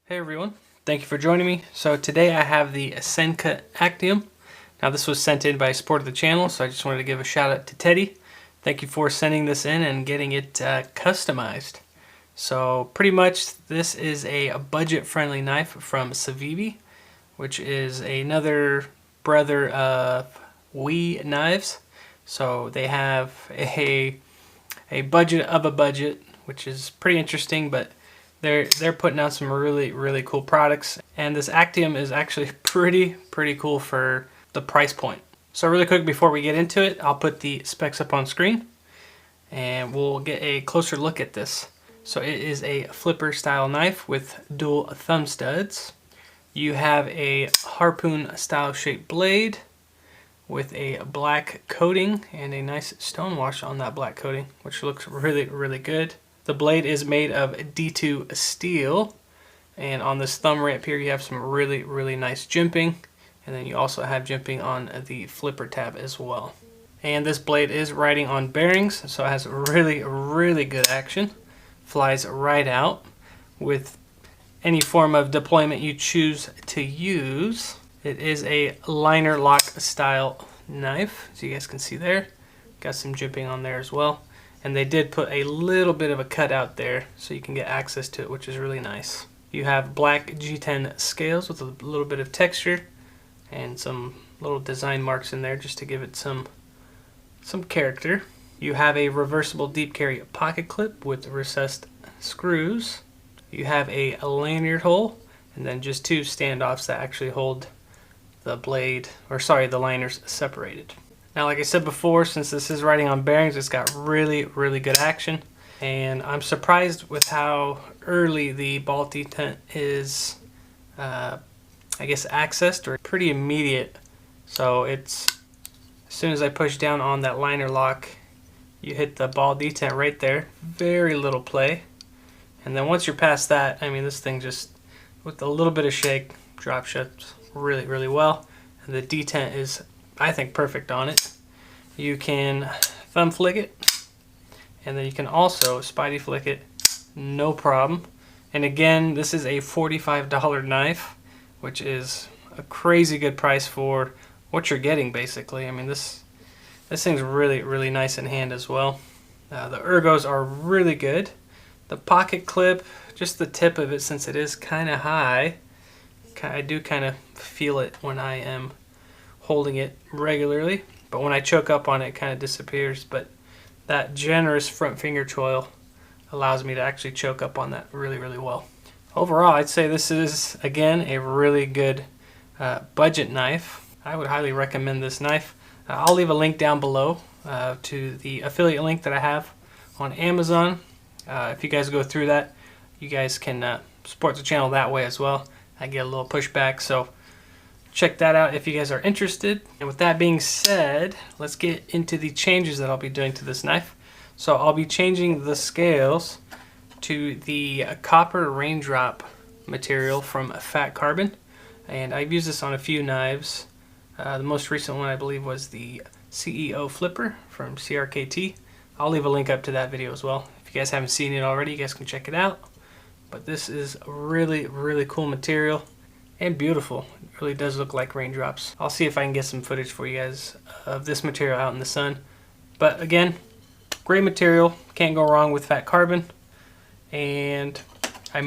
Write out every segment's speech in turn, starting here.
Hey everyone, thank you for joining me. So today I have the Sencut Actium. Now this was sent in by a supporter of the channel, so I just wanted to give a shout out to Teddy. Thank you for sending this in and getting it customized. So pretty much this is a budget-friendly knife from Sqaure, which is another brother of WE knives. So they have a budget of a budget, which is pretty interesting, but they're putting out some really cool products, and this Actium is actually pretty cool for the price point. So really quick before we get into it, I'll put the specs up on screen and we'll get a closer look at this. So it is a flipper style knife with dual thumb studs. You have a harpoon style shaped blade with a black coating and a nice stone wash on that black coating, which looks really good. The blade is made of D2 steel, and on this thumb ramp here you have some really nice jimping, and then you also have jimping on the flipper tab as well. And this blade is riding on bearings, so it has really good action. Flies right out with any form of deployment you choose to use. It is a liner lock style knife, as you guys can see there. Got some jimping on there as well. And they did put a little bit of a cutout there so you can get access to it, which is really nice. You have black G10 scales with a little bit of texture and some little design marks in there just to give it some character. You have a reversible deep carry pocket clip with recessed screws. You have a lanyard hole and then just two standoffs that actually hold the blade, or sorry, the liners separated. Now, like I said before, since this is riding on bearings, it's got really good action. And I'm surprised with how early the ball detent is, I guess, accessed, or pretty immediate. So it's, as soon as I push down on that liner lock, you hit the ball detent right there. Very little play. And then once you're past that, I mean, this thing just, with a little bit of shake, drop shuts really well. And the detent is, I think, perfect on it. You can thumb flick it, and then you can also spidey flick it, no problem. And again, this is a $45 knife, which is a crazy good price for what you're getting, basically. I mean, this thing's really nice in hand as well. The ergos are really good. The pocket clip, just the tip of it, since it is kind of high, I do kind of feel it when I am holding it regularly, but when I choke up on it, it kind of disappears. But that generous front finger choil allows me to actually choke up on that really well. Overall, I'd say this is, again, a really good budget knife. I would highly recommend this knife. I'll leave a link down below to the affiliate link that I have on Amazon. If you guys go through that, you guys can support the channel that way as well. I get a little pushback, so check that out if you guys are interested. And with that being said, let's get into the changes that I'll be doing to this knife. So I'll be changing the scales to the copper raindrop material from Fat Carbon, and I've used this on a few knives. The most recent one, I believe, was the CEO flipper from CRKT. I'll leave a link up to that video as well. If you guys haven't seen it already, you guys can check it out. But this is really cool material and beautiful. It really does look like raindrops. I'll see if I can get some footage for you guys of this material out in the sun. But again, great material. Can't go wrong with Fat Carbon. And I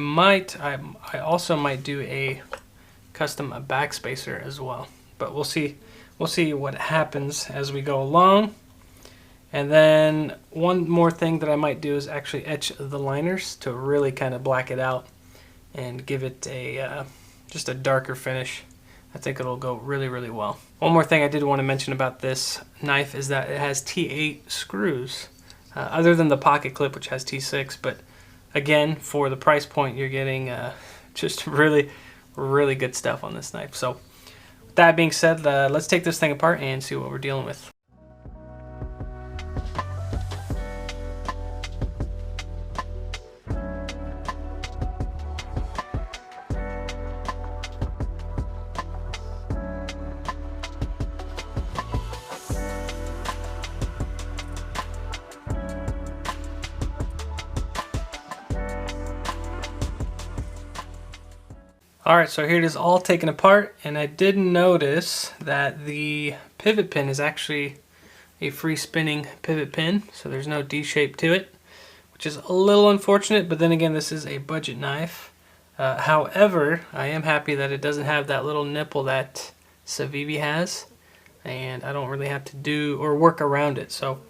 also might do a custom backspacer as well. But we'll see what happens as we go along. And then one more thing that I might do is actually etch the liners to really kind of black it out and give it a just a darker finish. I think it'll go really well. One more thing I did want to mention about this knife is that it has T8 screws, other than the pocket clip, which has T6. But again, for the price point, you're getting just really good stuff on this knife. So with that being said, let's take this thing apart and see what we're dealing with. Alright, so here it is all taken apart, and I did notice that the pivot pin is actually a free spinning pivot pin, so there's no D shape to it, which is a little unfortunate, but then again, this is a budget knife. However, I am happy that it doesn't have that little nipple that Civivi has, and I don't really have to do or work around it. So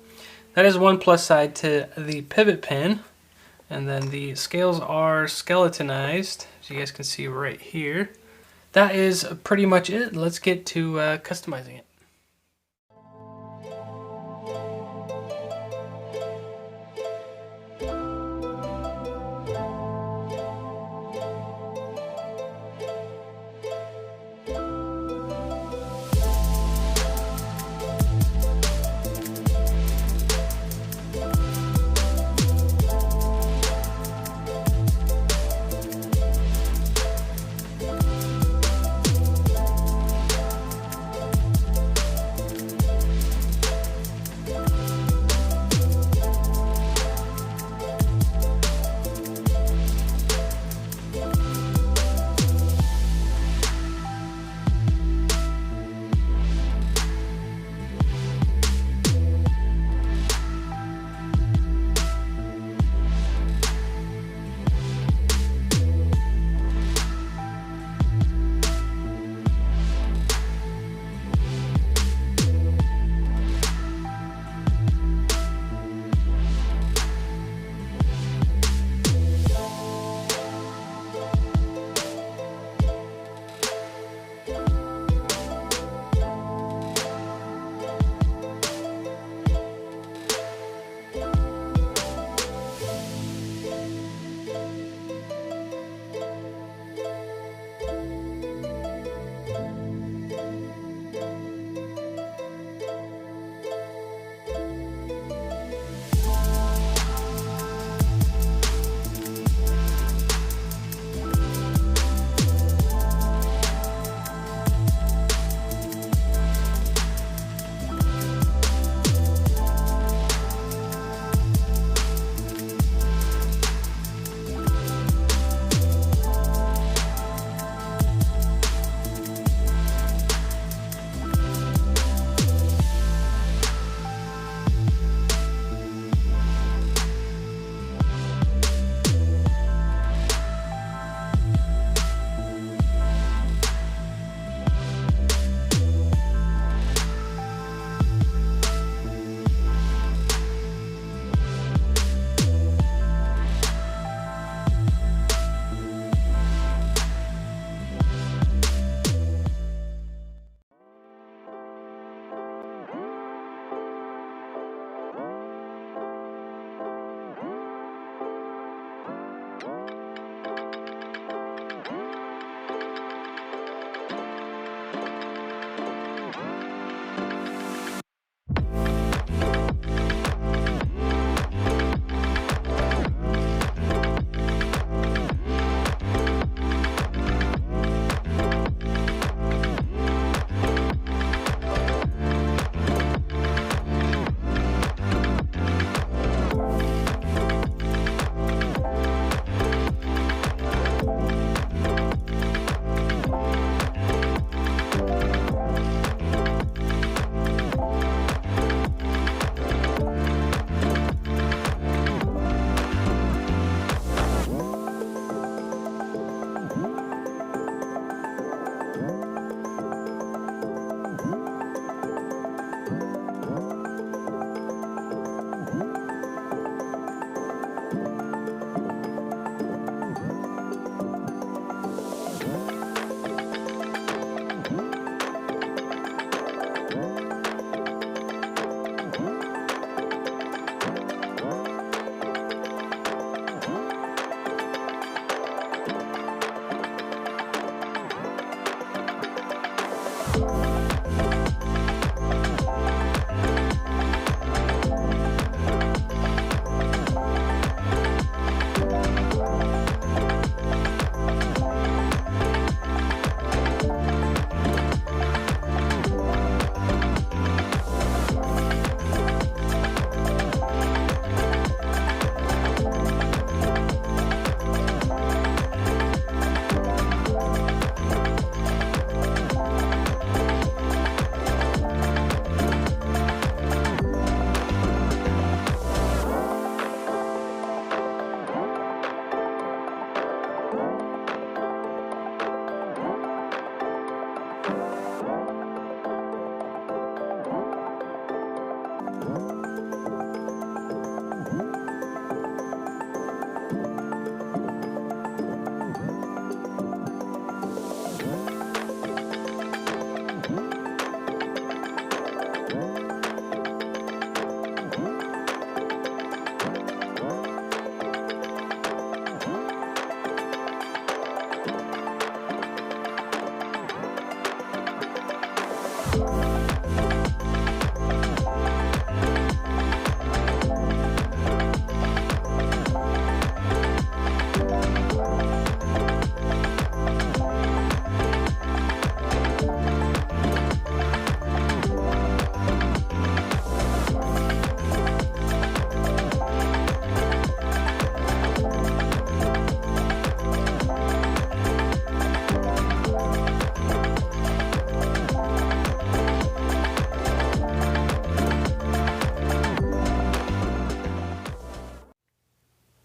that is one plus side to the pivot pin. And then the scales are skeletonized, as you guys can see right here. That is pretty much it. Let's get to customizing it.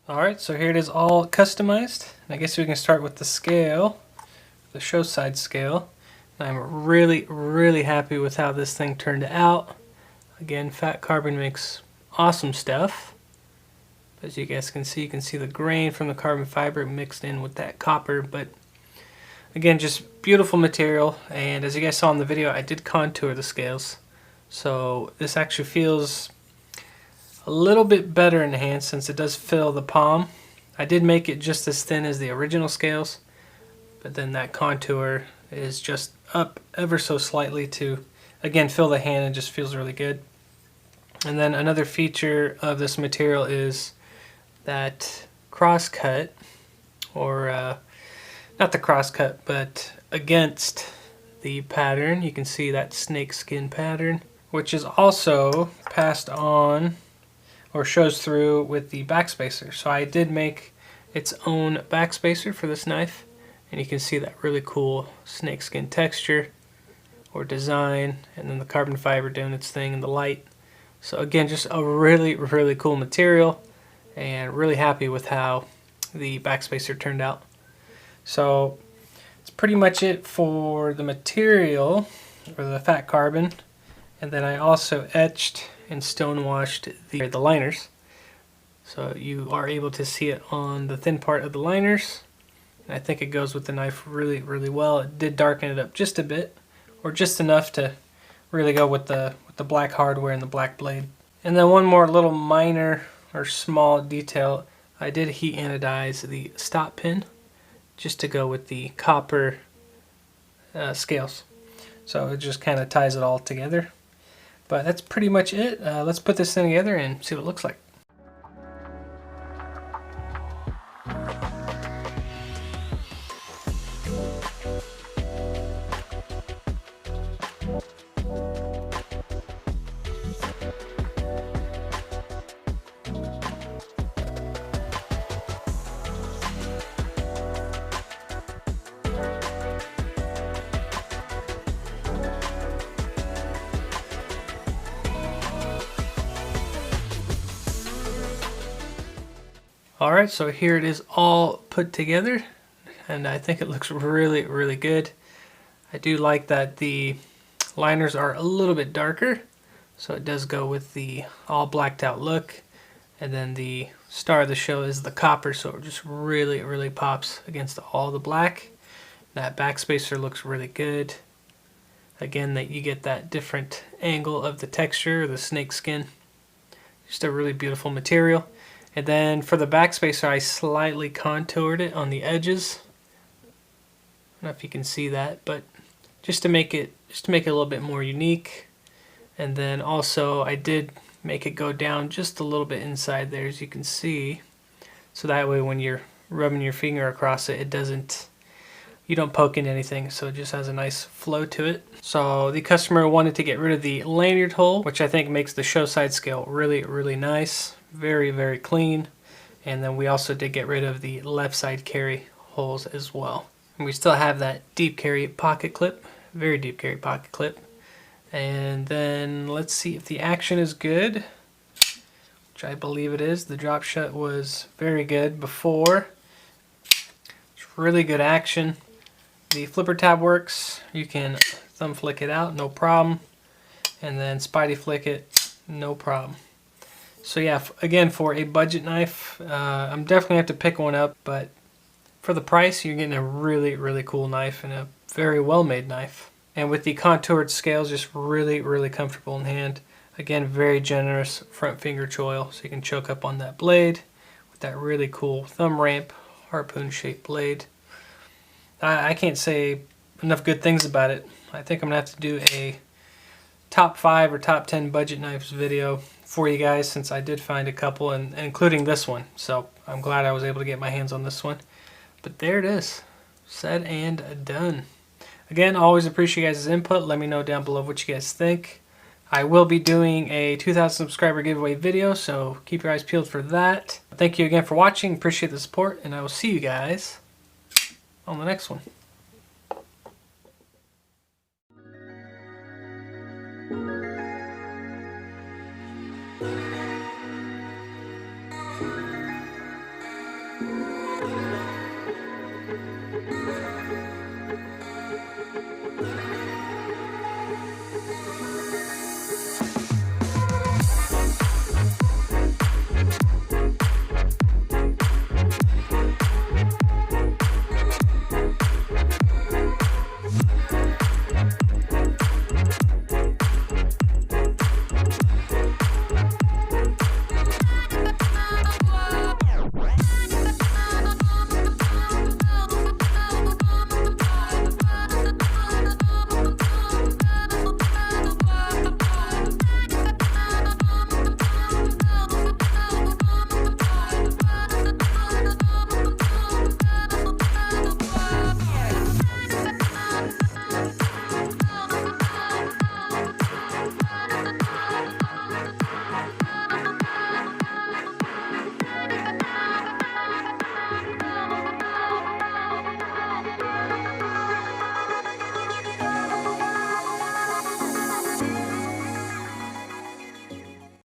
Alright, so here it is all customized. And I guess we can start with the scale, the show side scale. I'm really happy with how this thing turned out. Again, Fat Carbon makes awesome stuff. As you guys can see, you can see the grain from the carbon fiber mixed in with that copper. But again, just beautiful material. And as you guys saw in the video, I did contour the scales. So this actually feels a little bit better in the hand since it does fill the palm. I did make it just as thin as the original scales, but then that contour is just up ever so slightly to, again, fill the hand and just feels really good. And then another feature of this material is that cross cut, or not the cross cut, but against the pattern. You can see that snake skin pattern, which is also passed on or shows through with the backspacer. So I did make its own backspacer for this knife, and you can see that really cool snakeskin texture or design, and then the carbon fiber doing its thing in the light. So again, just a really cool material, and really happy with how the backspacer turned out. So it's pretty much it for the material, or the fat carbon. And then I also etched and stone washed the liners, so you are able to see it on the thin part of the liners, and I think it goes with the knife really well. It did darken it up just a bit, or just enough to really go with the black hardware and the black blade. And then one more little minor or small detail, I did heat anodize the stop pin just to go with the copper scales, so it just kind of ties it all together. But that's pretty much it. Let's put this thing together and see what it looks like. Alright, so here it is all put together, and I think it looks really good. I do like that the liners are a little bit darker, so it does go with the all blacked out look, and then the star of the show is the copper, so it just really pops against all the black. That backspacer looks really good. Again, that you get that different angle of the texture, the snake skin. Just a really beautiful material. And then for the backspacer, I slightly contoured it on the edges. I don't know if you can see that, but just to make it a little bit more unique. And then also I did make it go down just a little bit inside there, as you can see. So that way when you're rubbing your finger across it, you don't poke into anything, so it just has a nice flow to it. So the customer wanted to get rid of the lanyard hole, which I think makes the show side scale really nice. Very clean. And then we also did get rid of the left side carry holes as well. And we still have that deep carry pocket clip, very deep carry pocket clip. And then let's see if the action is good, which I believe it is. The drop shut was very good before. It's really good action. The flipper tab works. You can thumb flick it out, no problem. And then spidey flick it, no problem. So yeah, again, for a budget knife, I'm definitely have to pick one up, but for the price, you're getting a really cool knife and a very well made knife. And with the contoured scales, just really comfortable in hand. Again, very generous front finger choil, so you can choke up on that blade with that really cool thumb ramp, harpoon shaped blade. I can't say enough good things about it. I think I'm gonna have to do a top 5 or top 10 budget knives video for you guys, since I did find a couple, and including this one. So I'm glad I was able to get my hands on this one. But there it is, said and done. Again, always appreciate you guys' input. Let me know down below what you guys think. I will be doing a 2,000 subscriber giveaway video, so keep your eyes peeled for that. Thank you again for watching. Appreciate the support, and I will see you guys on the next one.